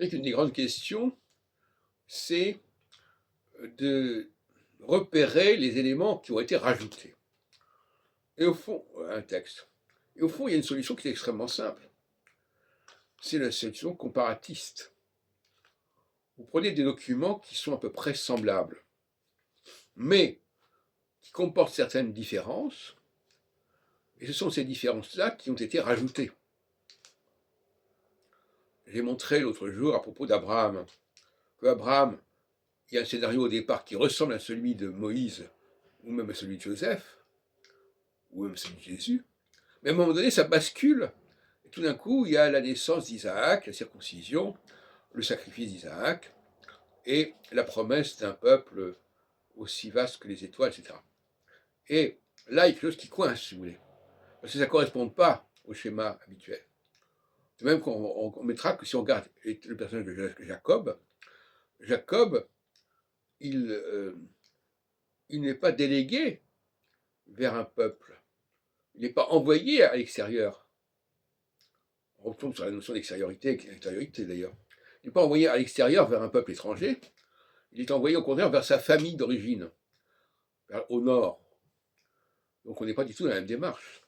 C'est qu'une des grandes questions, c'est de repérer les éléments qui ont été rajoutés. Et au fond, un texte. Et au fond, il y a une solution qui est extrêmement simple. C'est la solution comparatiste. Vous prenez des documents qui sont à peu près semblables, mais qui comportent certaines différences, et ce sont ces différences-là qui ont été rajoutées. J'ai montré l'autre jour à propos d'Abraham, qu'Abraham, il y a un scénario au départ qui ressemble à celui de Moïse, ou même à celui de Joseph, ou même celui de Jésus, mais à un moment donné, ça bascule, et tout d'un coup, il y a la naissance d'Isaac, la circoncision, le sacrifice d'Isaac, et la promesse d'un peuple aussi vaste que les étoiles, etc. Et là, il y a quelque chose qui coince, si vous voulez, parce que ça ne correspond pas au schéma habituel. De même qu'on mettra que si on regarde le personnage de Jacob, Jacob, il n'est pas délégué vers un peuple, il n'est pas envoyé à l'extérieur. On retombe sur la notion d'extériorité d'ailleurs. Il n'est pas envoyé à l'extérieur vers un peuple étranger, il est envoyé au contraire vers sa famille d'origine, au nord. Donc on n'est pas du tout dans la même démarche.